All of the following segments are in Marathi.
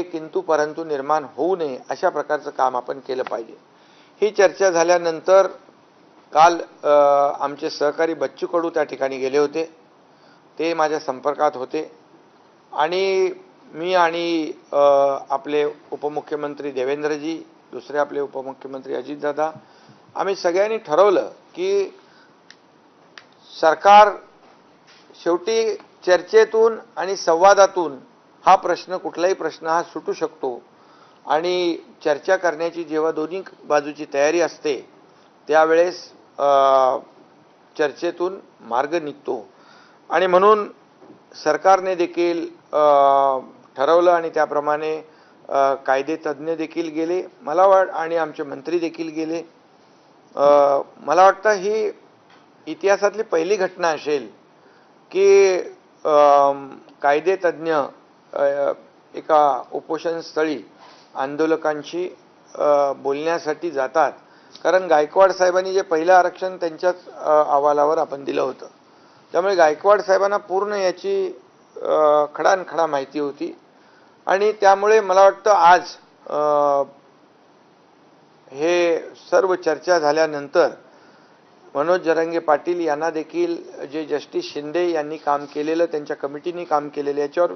किंतु परंतु निर्माण होऊ नये अशा प्रकारचं काम आपण केलं पाहिजे। ही चर्चा झाल्यानंतर काल आमचे सहकारी बच्चू कडू त्या ठिकाणी गेले होते। ते माझ्या संपर्कात होते आणि मी आणि आपले उपमुख्यमंत्री देवेंद्रजी, दुसरे आपले उपमुख्यमंत्री अजितदादा, आम्ही सगळ्यांनी ठरवलं की सरकार शेवटी चर्चेतून आणि संवादातून हा प्रश्न, कुठलाही प्रश्न हा सुटू शकतो आणि चर्चा करण्याची जेव्हा दोन्ही बाजूची तयारी असते त्यावेळेस चर्चेतून मार्ग निघतो आणि म्हणून सरकारने देखील ठरवलं आणि त्याप्रमाणे कायदे तज्ञ देखील गेले, आणि आमचे मंत्री देखील गेले। मला वाटतं ही इतिहासातली पहिली घटना असेल की कायदे तज्ञ एका उपोषण स्थळी आंदोलकांशी बोलण्यासाठी जातात। कारण गायकवाड साहेबांनी जे पहिलं आरक्षण त्यांच्याच अहवालावर आपण दिलं होतं, त्यामुळे गायकवाड साहेबांना पूर्ण याची खडानखडा माहिती होती आणि त्यामुळे मला वाटतं आज हे सर्व चर्चा झाल्यानंतर मनोज जरांगे पाटील यांना देखील जे जस्टिस शिंदे यांनी काम केलेलं, त्यांच्या कमिटीने काम केलेलं, याच्यावर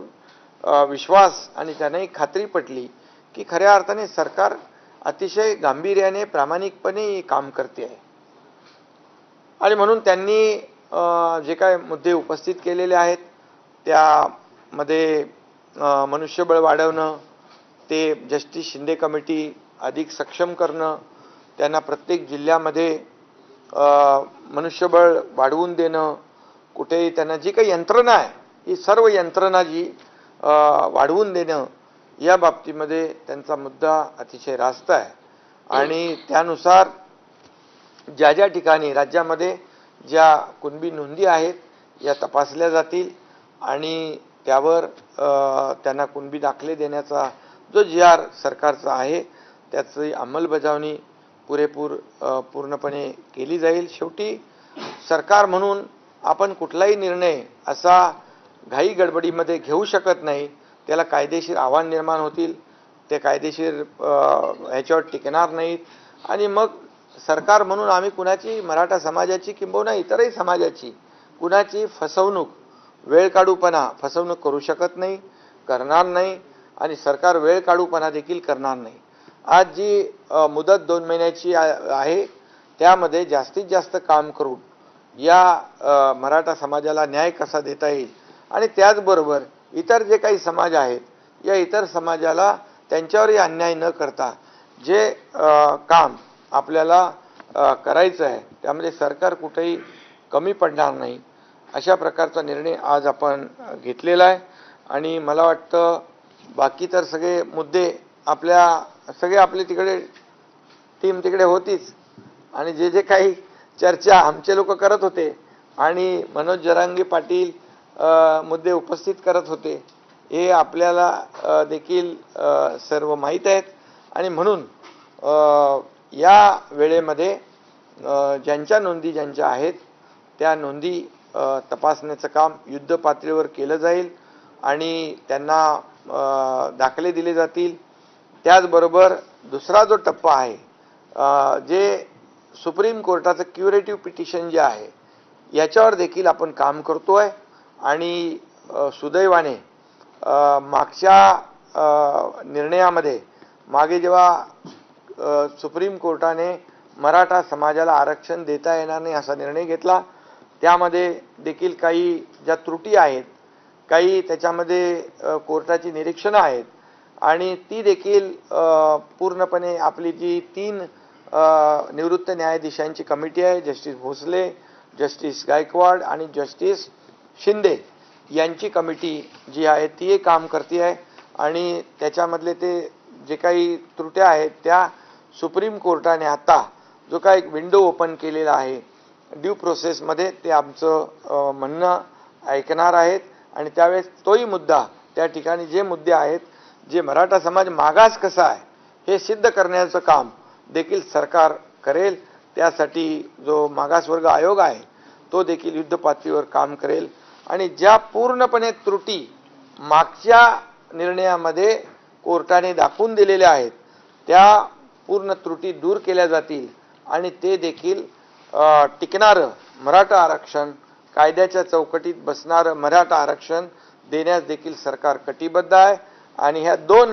विश्वास आणि त्यांनाही खात्री पटली की खऱ्या अर्थाने सरकार अतिशय गांभीर्याने प्रामाणिकपणे काम करते आहे। आणि म्हणून त्यांनी जे काय मुद्दे उपस्थित केलेले आहेत त्यामध्ये मनुष्यबळ वाढवणं, ते जस्टिस शिंदे कमिटी अधिक सक्षम करणं, त्यांना प्रत्येक जिल्ह्यामध्ये मनुष्यबळ वाढवून देणं, कुठेही त्यांना जी काही यंत्रणा आहे ही सर्व यंत्रणा जी वाढवून देणं, या बाबतीमध्ये त्यांचा मुद्दा अतिशय रास्त आहे। आणि त्यानुसार ज्या ज्या ठिकाणी राज्यामध्ये ज्या कुणबी नोंदी आहेत या तपासल्या जातील आणि त्यावर त्यांना कुणबी दाखले देण्याचा जो जी.आर. सरकारचा आहे त्याची अंमलबजावणी पूर्णपणे केली जाईल। शेवटी सरकार म्हणून आपण कुठलाही निर्णय असा घाई गडबडीमध्ये घेऊ शकत नाही, त्याला कायदेशीर आव्हान निर्माण होतील, ते कायदेशीर ह्याच्यावर टिकणार नाहीत आणि मग सरकार म्हणून आम्ही कुणाची, मराठा समाजाची किंबहुना इतरही समाजाची कुणाची फसवणूक करू शकत नाही, करणार नाही आणि सरकार वेळ काढूपणा देखील करणार नाही। आज जी मुदत 2 महिन्याची आहे त्यामध्ये जास्तीत जास्त काम करून या मराठा समाजाला न्याय कसा देता येईल आणि त्याचबरोबर इतर जे काही समाज आहेत या इतर समाजाला त्यांच्यावरही अन्याय न करता जे काम आपल्याला करायचं आहे त्यामध्ये सरकार कुठेही कमी पडणार नाही अशा प्रकारचा निर्णय आज आपण घेतलेला आहे। आणि मला वाटतं बाकी तर सगळे मुद्दे आपली तिकडे टीम तिकडे होतीच आणि जे काही चर्चा आमचे लोक करत होते आणि मनोज जरांगे पाटील मुद्दे उपस्थित करत होते हे आपल्याला देखील सर्व माहीत आहेत। आणि म्हणून या वेळेमध्ये ज्यांच्या नोंदी आहेत त्या नोंदी तपासण्याचं काम युद्ध पातळीवर केलं जाईल आणि त्यांना दाखले दिले जातील। त्याचबरोबर दुसरा जो टप्पा आहे जे सुप्रीम कोर्टाचं क्युरेटिव्ह पिटिशन जे आहे याच्यावर देखील आपण काम करतोय आणि सुदैवाने मागच्या निर्णयामध्ये मागे जेव्हा सुप्रीम कोर्टाने मराठा समाजाला आरक्षण देता येणार नाही असा निर्णय घेतला त्यामध्ये देखील काही ज्या त्रुटी आहेत, काही त्याच्यामध्ये कोर्टाची निरीक्षणं आहेत आणि ती देखील पूर्णपणे आपली जी 3 निवृत्त न्यायाधीशांची कमिटी आहे, जस्टिस भोसले, जस्टिस गायकवाड आणि जस्टिस शिंदे यांची कमिटी जी आहे ती काम करते आहे आणि त्याच्यामधले ते जे काही त्रुट्या आहेत त्या सुप्रीम कोर्टाने आता जो काही एक विंडो ओपन केलेला आहे ड्यू प्रोसेसमध्ये ते आमचं म्हणणं ऐकणार आहेत आणि त्यावेळेस तोही मुद्दा, त्या ठिकाणी जे मुद्दे आहेत, जे मराठा समाज मागास कसा आहे हे सिद्ध करण्याचं काम देखील सरकार करेल। त्यासाठी जो मागासवर्ग आयोग आहे तो देखील युद्ध पातळीवर काम करेल आणि ज्या पूर्णपणे त्रुटी मागच्या निर्णयामध्ये कोर्टाने दाखवून दिलेल्या आहेत त्या पूर्ण त्रुटी दूर केल्या जातील आणि ते देखील टिकणारं मराठा आरक्षण, कायद्याच्या चौकटीत बसणारं मराठा आरक्षण देण्यास देखील सरकार कटिबद्ध आहे आणि ह्या दोन